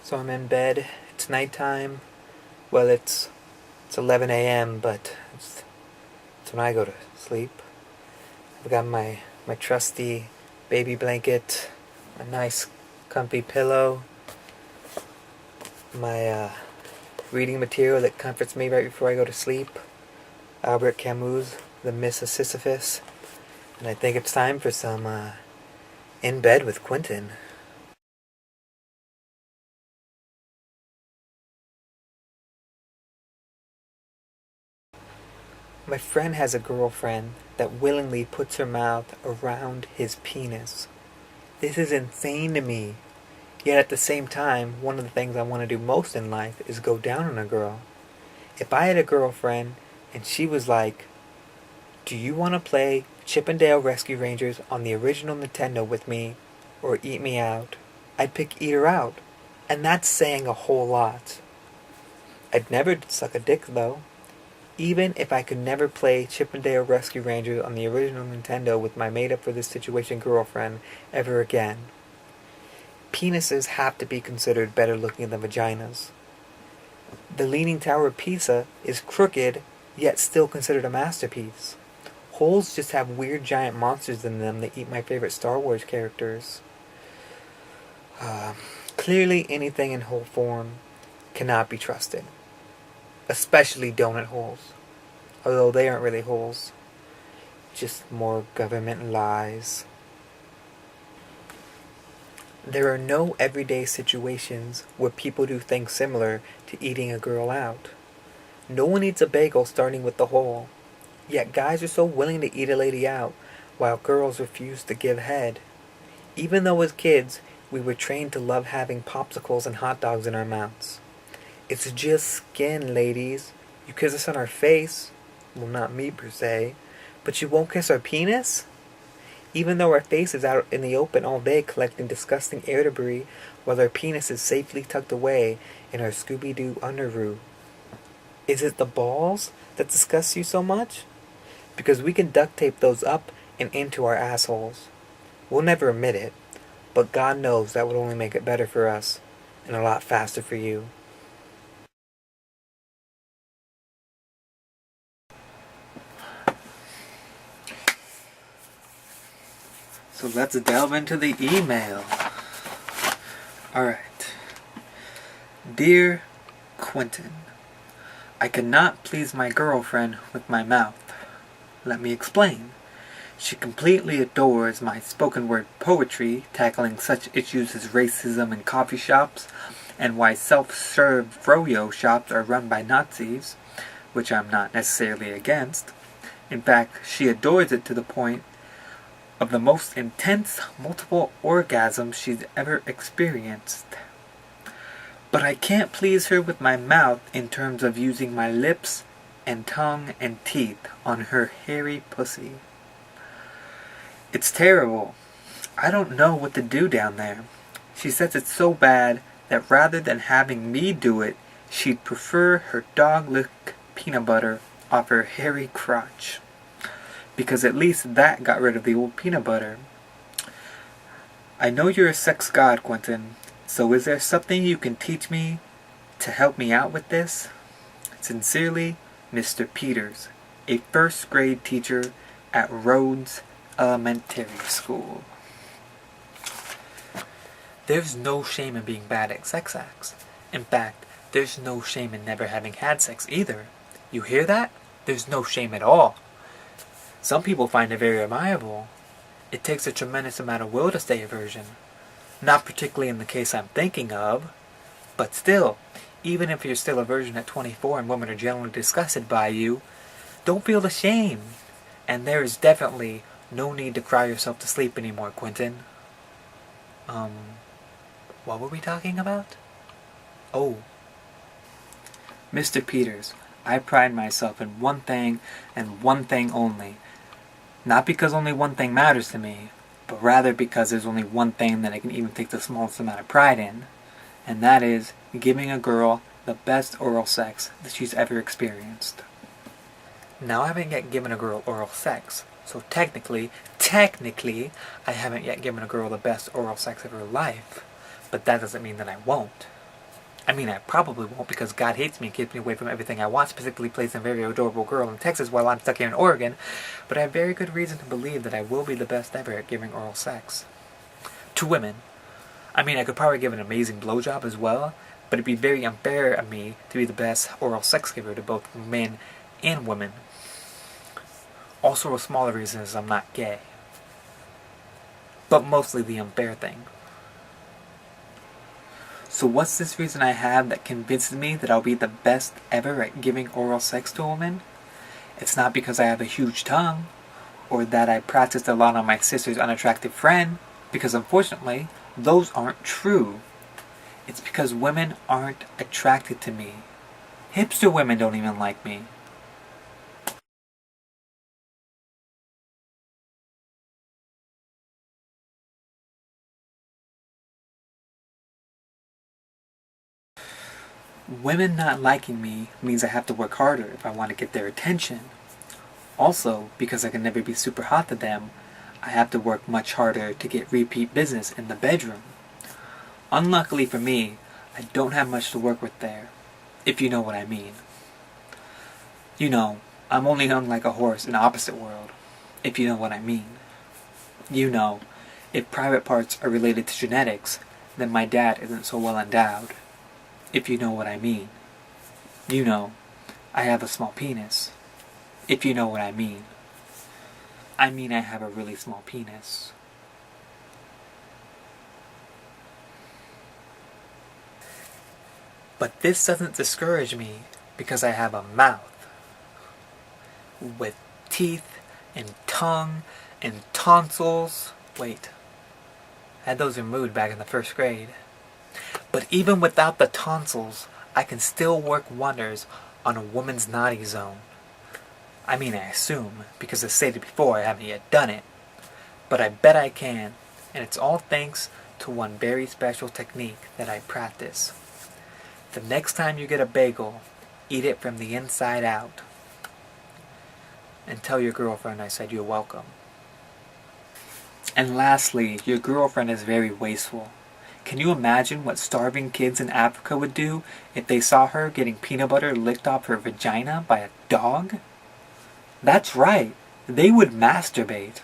So I'm in bed. It's nighttime. Well, it's 11 a.m., but it's when I go to sleep. I've got my trusty baby blanket, a nice comfy pillow, my reading material that comforts me right before I go to sleep. Albert Camus, The Miss of Sisyphus, and I think it's time for some In Bed with Quentin. My friend has a girlfriend that willingly puts her mouth around his penis. This is insane to me. Yet at the same time, one of the things I want to do most in life is go down on a girl. If I had a girlfriend and she was like, "Do you want to play Chip and Dale Rescue Rangers on the original Nintendo with me or eat me out?" I'd pick eat her out. And that's saying a whole lot. I'd never suck a dick though. Even if I could never play Chip and Dale Rescue Rangers on the original Nintendo with my made up for this situation girlfriend ever again. Penises have to be considered better looking than vaginas. The Leaning Tower of Pisa is crooked, yet still considered a masterpiece. Holes just have weird giant monsters in them that eat my favorite Star Wars characters. Clearly anything in hole form cannot be trusted. Especially donut holes. Although they aren't really holes. Just more government lies. There are no everyday situations where people do things similar to eating a girl out. No one eats a bagel starting with the hole. Yet guys are so willing to eat a lady out, while girls refuse to give head. Even though as kids, we were trained to love having popsicles and hot dogs in our mouths. It's just skin, ladies. You kiss us on our face. Well, not me per se. But you won't kiss our penis? Even though our face is out in the open all day collecting disgusting air debris, while our penis is safely tucked away in our Scooby-Doo underroo. Is it the balls that disgust you so much? Because we can duct tape those up and into our assholes. We'll never admit it, but God knows that would only make it better for us, and a lot faster for you. So let's delve into the email. Alright. Dear Quentin, I cannot please my girlfriend with my mouth. Let me explain. She completely adores my spoken word poetry, tackling such issues as racism in coffee shops, and why self-serve froyo shops are run by Nazis, which I'm not necessarily against. In fact, she adores it to the point of the most intense multiple orgasms she's ever experienced. But I can't please her with my mouth in terms of using my lips and tongue and teeth on her hairy pussy. It's terrible. I don't know what to do down there. She says it's so bad that rather than having me do it, she'd prefer her dog lick peanut butter off her hairy crotch. Because at least that got rid of the old peanut butter. I know you're a sex god, Quentin, so is there something you can teach me to help me out with this? Sincerely, Mr. Peters, a first grade teacher at Rhodes Elementary School. There's no shame in being bad at sex acts. In fact, there's no shame in never having had sex either. You hear that? There's no shame at all. Some people find it very admirable. It takes a tremendous amount of will to stay a virgin. Not particularly in the case I'm thinking of, but still, even if you're still a virgin at 24 and women are generally disgusted by you, don't feel ashamed. And there is definitely no need to cry yourself to sleep anymore, Quentin. What were we talking about? Oh. Mr. Peters, I pride myself in one thing and one thing only. Not because only one thing matters to me, but rather because there's only one thing that I can even take the smallest amount of pride in, and that is giving a girl the best oral sex that she's ever experienced. Now I haven't yet given a girl oral sex, so technically, I haven't yet given a girl the best oral sex of her life, but that doesn't mean that I won't. I mean, I probably won't because God hates me and keeps me away from everything I want, specifically plays a very adorable girl in Texas while I'm stuck here in Oregon, but I have very good reason to believe that I will be the best ever at giving oral sex. To women. I mean, I could probably give an amazing blowjob as well, but it'd be very unfair of me to be the best oral sex giver to both men and women. Also, a smaller reason is I'm not gay. But mostly the unfair thing. So what's this reason I have that convinces me that I'll be the best ever at giving oral sex to a woman? It's not because I have a huge tongue, or that I practiced a lot on my sister's unattractive friend, because unfortunately, those aren't true. It's because women aren't attracted to me. Hipster women don't even like me. Women not liking me means I have to work harder if I want to get their attention. Also, because I can never be super hot to them, I have to work much harder to get repeat business in the bedroom. Unluckily for me, I don't have much to work with there, if you know what I mean. You know, I'm only hung like a horse in the opposite world, if you know what I mean. You know, if private parts are related to genetics, then my dad isn't so well endowed, if you know what I mean. You know, I have a small penis, if you know what I mean. I mean I have a really small penis. But this doesn't discourage me because I have a mouth with teeth and tongue and tonsils. Wait, I had those removed back in the first grade. But even without the tonsils, I can still work wonders on a woman's naughty zone. I mean, I assume, because as stated before, I haven't yet done it. But I bet I can, and it's all thanks to one very special technique that I practice. The next time you get a bagel, eat it from the inside out. And tell your girlfriend I said you're welcome. And lastly, your girlfriend is very wasteful. Can you imagine what starving kids in Africa would do if they saw her getting peanut butter licked off her vagina by a dog? That's right, they would masturbate.